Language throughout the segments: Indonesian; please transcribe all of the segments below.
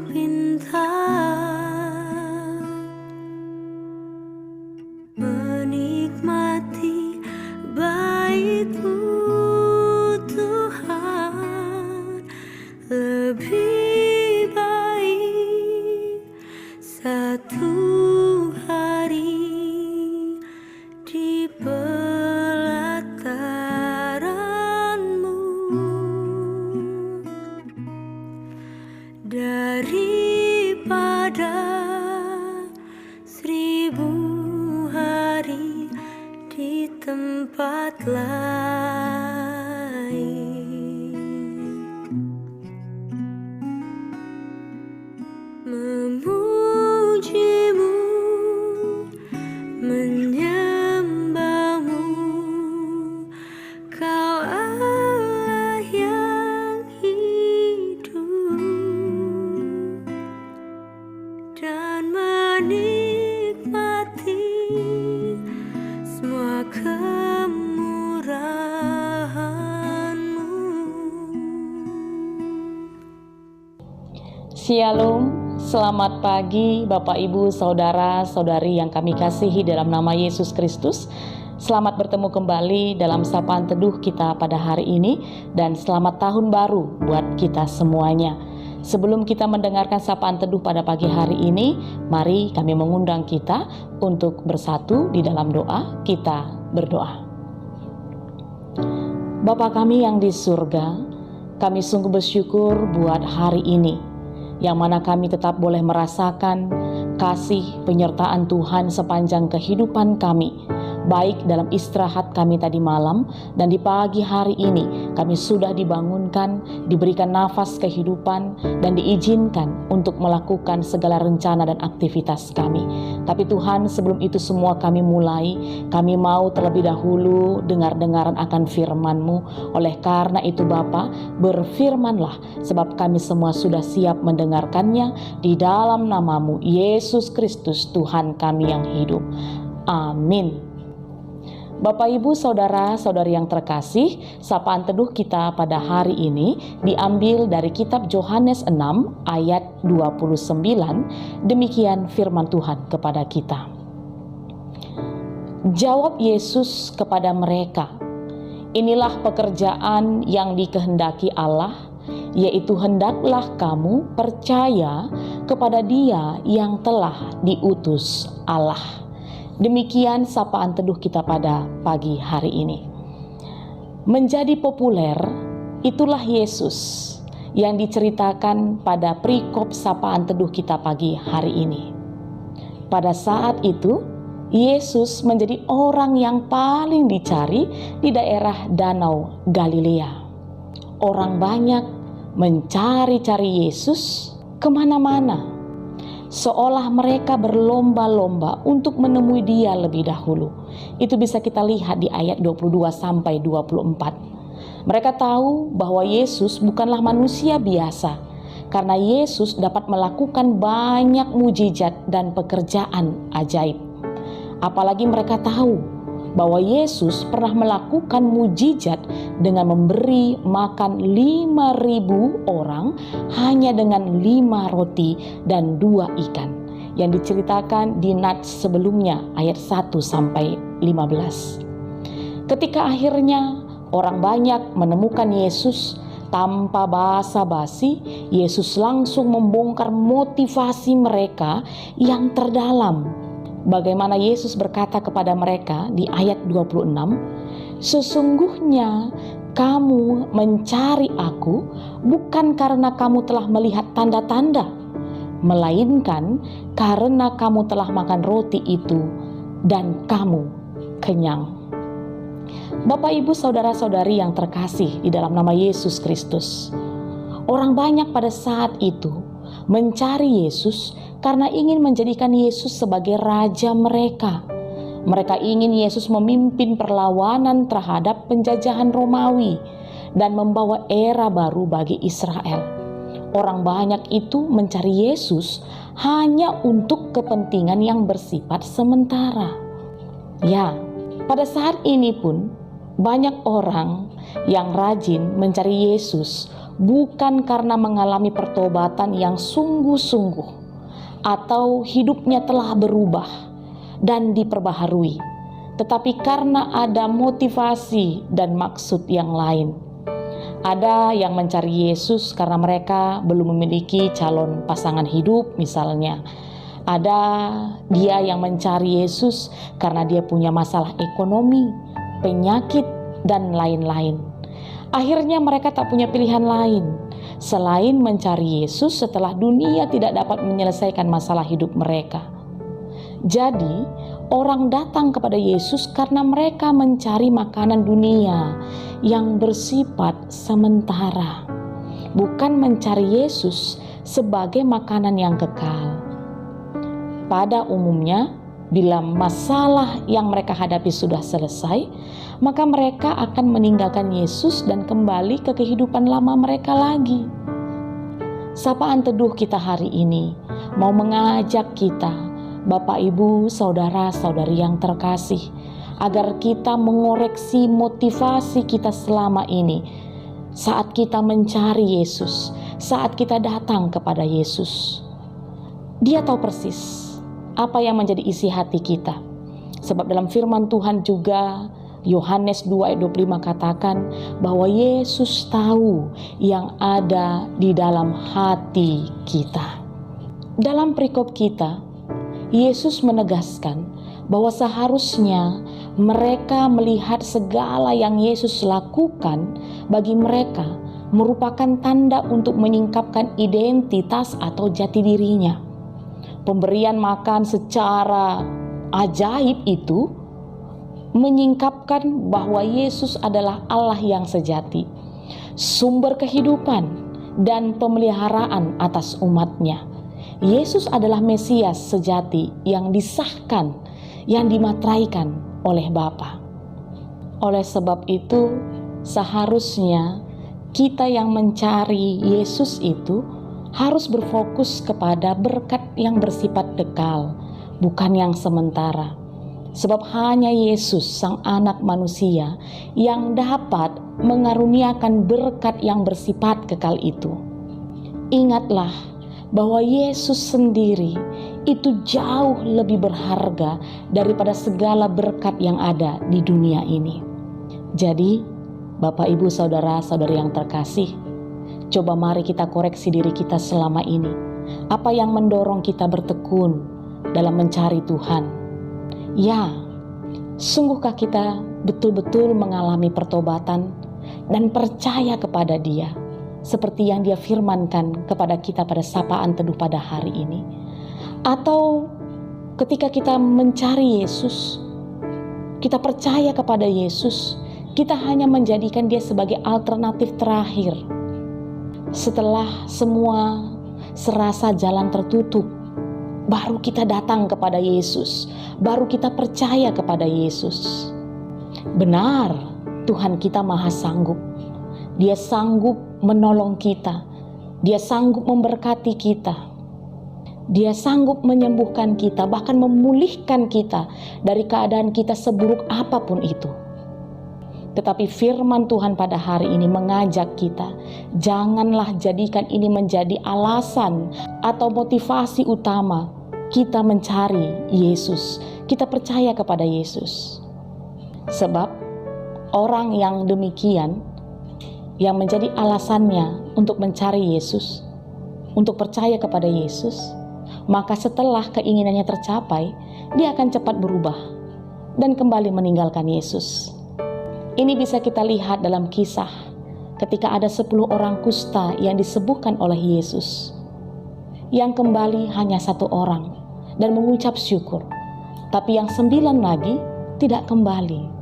pintar menikmati bait-Mu Tuhan. Lebih baik satu hari di pelataran-Mu daripada 1000 hari di tempat lain. Memuji-Mu, menyembah-Mu, Kau Allah yang hidup, dan menikmati semua kemurahan-Mu. Shalom, selamat pagi Bapak Ibu Saudara Saudari yang kami kasihi dalam nama Yesus Kristus. Selamat bertemu kembali dalam sapaan teduh kita pada hari ini, dan selamat tahun baru buat kita semuanya. Sebelum kita mendengarkan sapaan teduh pada pagi hari ini, mari kami mengundang kita untuk bersatu di dalam doa. Kita berdoa. Bapa kami yang di surga, kami sungguh bersyukur buat hari ini, yang mana kami tetap boleh merasakan kasih penyertaan Tuhan sepanjang kehidupan kami, baik dalam istirahat kami tadi malam dan di pagi hari ini kami sudah dibangunkan, diberikan nafas kehidupan dan diizinkan untuk melakukan segala rencana dan aktivitas kami. Tapi Tuhan, sebelum itu semua kami mulai, kami mau terlebih dahulu dengar-dengaran akan firman-Mu. Oleh karena itu Bapa, berfirmanlah, sebab kami semua sudah siap mendengarkannya di dalam nama-Mu, Yesus Kristus Tuhan kami yang hidup. Amin. Bapak Ibu Saudara-saudari yang terkasih, sapaan teduh kita pada hari ini diambil dari kitab Yohanes 6 ayat 29. Demikian firman Tuhan kepada kita. Jawab Yesus kepada mereka, "Inilah pekerjaan yang dikehendaki Allah, yaitu hendaklah kamu percaya kepada Dia yang telah diutus Allah." Demikian sapaan teduh kita pada pagi hari ini. Menjadi populer, itulah Yesus yang diceritakan pada perikop sapaan teduh kita pagi hari ini. Pada saat itu, Yesus menjadi orang yang paling dicari di daerah Danau Galilea. Orang banyak mencari-cari Yesus kemana-mana, seolah mereka berlomba-lomba untuk menemui Dia lebih dahulu. Itu bisa kita lihat di ayat 22 sampai 24. Mereka tahu bahwa Yesus bukanlah manusia biasa, karena Yesus dapat melakukan banyak mujizat dan pekerjaan ajaib. Apalagi mereka tahu bahwa Yesus pernah melakukan mujizat dengan memberi makan 5.000 orang hanya dengan 5 roti dan 2 ikan, yang diceritakan di Nats sebelumnya ayat 1 sampai 15. Ketika akhirnya orang banyak menemukan Yesus, tanpa basa-basi Yesus langsung membongkar motivasi mereka yang terdalam. Bagaimana Yesus berkata kepada mereka di ayat 26, "Sesungguhnya kamu mencari Aku bukan karena kamu telah melihat tanda-tanda, melainkan karena kamu telah makan roti itu dan kamu kenyang." Bapak, Ibu, Saudara-saudari yang terkasih di dalam nama Yesus Kristus, orang banyak pada saat itu mencari Yesus karena ingin menjadikan Yesus sebagai raja mereka. Mereka ingin Yesus memimpin perlawanan terhadap penjajahan Romawi dan membawa era baru bagi Israel. Orang banyak itu mencari Yesus hanya untuk kepentingan yang bersifat sementara. Ya, pada saat ini pun banyak orang yang rajin mencari Yesus bukan karena mengalami pertobatan yang sungguh-sungguh atau hidupnya telah berubah dan diperbaharui, tetapi karena ada motivasi dan maksud yang lain. Ada yang mencari Yesus karena mereka belum memiliki calon pasangan hidup misalnya. Ada dia yang mencari Yesus karena dia punya masalah ekonomi, penyakit, dan lain-lain. Akhirnya mereka tak punya pilihan lain selain mencari Yesus setelah dunia tidak dapat menyelesaikan masalah hidup mereka. Jadi, orang datang kepada Yesus karena mereka mencari makanan dunia yang bersifat sementara, bukan mencari Yesus sebagai makanan yang kekal. Pada umumnya, bila masalah yang mereka hadapi sudah selesai, maka mereka akan meninggalkan Yesus dan kembali ke kehidupan lama mereka lagi. Sapaan teduh kita hari ini mau mengajak kita, Bapak, Ibu, saudara-saudari yang terkasih, agar kita mengoreksi motivasi kita selama ini saat kita mencari Yesus, saat kita datang kepada Yesus. Dia tahu persis apa yang menjadi isi hati kita. Sebab dalam firman Tuhan juga Yohanes 2 ayat 25 katakan bahwa Yesus tahu yang ada di dalam hati kita. Dalam perikop kita, Yesus menegaskan bahwa seharusnya mereka melihat segala yang Yesus lakukan bagi mereka merupakan tanda untuk menyingkapkan identitas atau jati dirinya. Pemberian makan secara ajaib itu menyingkapkan bahwa Yesus adalah Allah yang sejati, sumber kehidupan dan pemeliharaan atas umatnya. Yesus adalah Mesias sejati yang disahkan, yang dimateraikan oleh Bapa. Oleh sebab itu, seharusnya kita yang mencari Yesus itu harus berfokus kepada berkat yang bersifat kekal, bukan yang sementara. Sebab hanya Yesus, Sang Anak Manusia, yang dapat mengaruniakan berkat yang bersifat kekal itu. Ingatlah bahwa Yesus sendiri itu jauh lebih berharga daripada segala berkat yang ada di dunia ini. Jadi, Bapak, Ibu, saudara-saudari yang terkasih, coba mari kita koreksi diri kita selama ini. Apa yang mendorong kita bertekun dalam mencari Tuhan? Ya, sungguhkah kita betul-betul mengalami pertobatan dan percaya kepada Dia, seperti yang Dia firmankan kepada kita pada sapaan teduh pada hari ini? Atau ketika kita mencari Yesus, kita percaya kepada Yesus, kita hanya menjadikan Dia sebagai alternatif terakhir. Setelah semua serasa jalan tertutup, baru kita datang kepada Yesus, baru kita percaya kepada Yesus. Benar, Tuhan kita maha sanggup. Dia sanggup menolong kita, Dia sanggup memberkati kita, Dia sanggup menyembuhkan kita, bahkan memulihkan kita dari keadaan kita seburuk apapun itu. Tetapi firman Tuhan pada hari ini mengajak kita, janganlah jadikan ini menjadi alasan atau motivasi utama kita mencari Yesus, kita percaya kepada Yesus. Sebab orang yang demikian, yang menjadi alasannya untuk mencari Yesus, untuk percaya kepada Yesus, maka setelah keinginannya tercapai, dia akan cepat berubah dan kembali meninggalkan Yesus. Ini bisa kita lihat dalam kisah ketika ada 10 orang kusta yang disembuhkan oleh Yesus. Yang kembali hanya 1 orang dan mengucap syukur. Tapi yang 9 lagi tidak kembali.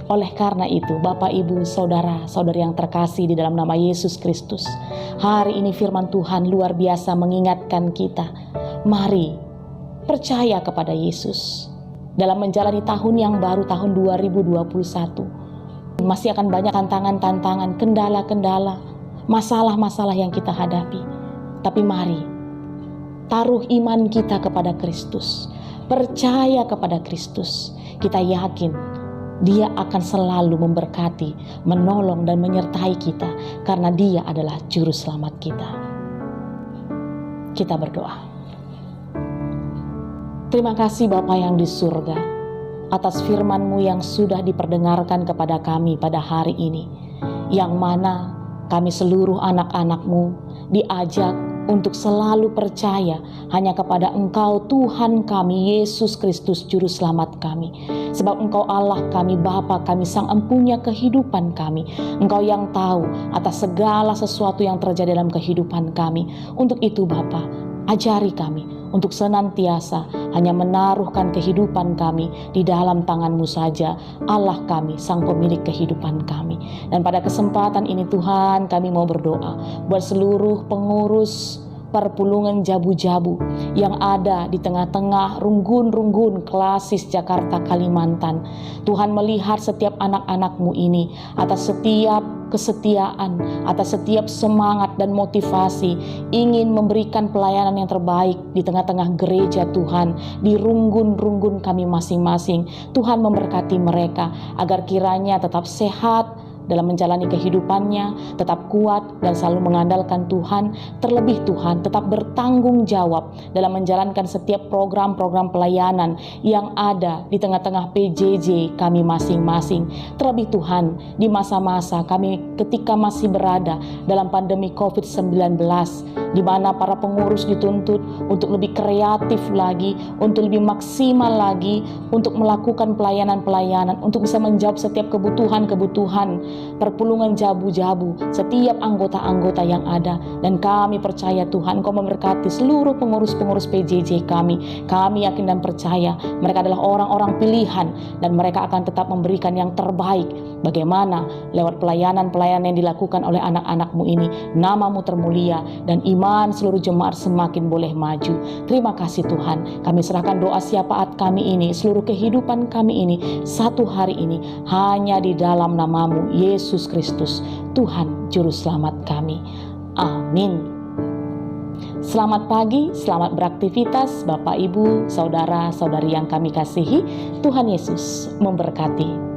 Oleh karena itu, Bapak, Ibu, saudara-saudari yang terkasih di dalam nama Yesus Kristus, hari ini firman Tuhan luar biasa mengingatkan kita. Mari percaya kepada Yesus. Dalam menjalani tahun yang baru, tahun 2021, masih akan banyak tantangan-tantangan, kendala-kendala, masalah-masalah yang kita hadapi. Tapi mari taruh iman kita kepada Kristus, percaya kepada Kristus. Kita yakin Dia akan selalu memberkati, menolong dan menyertai kita karena Dia adalah juru selamat kita. Kita berdoa. Terima kasih Bapa yang di surga atas firman-Mu yang sudah diperdengarkan kepada kami pada hari ini, yang mana kami seluruh anak-anak-Mu diajak untuk selalu percaya hanya kepada Engkau Tuhan kami, Yesus Kristus Juru Selamat kami. Sebab Engkau Allah kami, Bapa kami, Sang Empunya kehidupan kami. Engkau yang tahu atas segala sesuatu yang terjadi dalam kehidupan kami. Untuk itu Bapa, ajari kami untuk senantiasa hanya menaruhkan kehidupan kami di dalam tangan-Mu saja, Allah kami, Sang Pemilik kehidupan kami. Dan pada kesempatan ini Tuhan, kami mau berdoa buat seluruh pengurus perpulungan Jabu-Jabu yang ada di tengah-tengah runggun-runggun Klasis Jakarta Kalimantan. Tuhan melihat setiap anak-anak-Mu ini atas setiap kesetiaan, atas setiap semangat dan motivasi ingin memberikan pelayanan yang terbaik di tengah-tengah gereja Tuhan, di runggun-runggun kami masing-masing. Tuhan memberkati mereka agar kiranya tetap sehat dalam menjalani kehidupannya, tetap kuat dan selalu mengandalkan Tuhan. Terlebih Tuhan tetap bertanggung jawab dalam menjalankan setiap program-program pelayanan yang ada di tengah-tengah PJJ kami masing-masing. Terlebih Tuhan di masa-masa kami ketika masih berada dalam pandemi COVID-19, di mana para pengurus dituntut untuk lebih kreatif lagi, untuk lebih maksimal lagi, untuk melakukan pelayanan-pelayanan, untuk bisa menjawab setiap kebutuhan perpulungan Jabu-Jabu, setiap anggota-anggota yang ada. Dan kami percaya Tuhan, Engkau memberkati seluruh pengurus-pengurus PJJ kami. Kami yakin dan percaya mereka adalah orang-orang pilihan dan mereka akan tetap memberikan yang terbaik. Bagaimana lewat pelayanan-pelayanan yang dilakukan oleh anak-anak-Mu ini, nama-Mu termulia dan iman seluruh jemaat semakin boleh maju. Terima kasih Tuhan, kami serahkan doa syafaat kami ini, seluruh kehidupan kami ini, satu hari ini hanya di dalam nama-Mu Yesus Kristus, Tuhan Juru Selamat kami. Amin. Selamat pagi, selamat beraktivitas Bapak, Ibu, Saudara-saudari yang kami kasihi. Tuhan Yesus memberkati.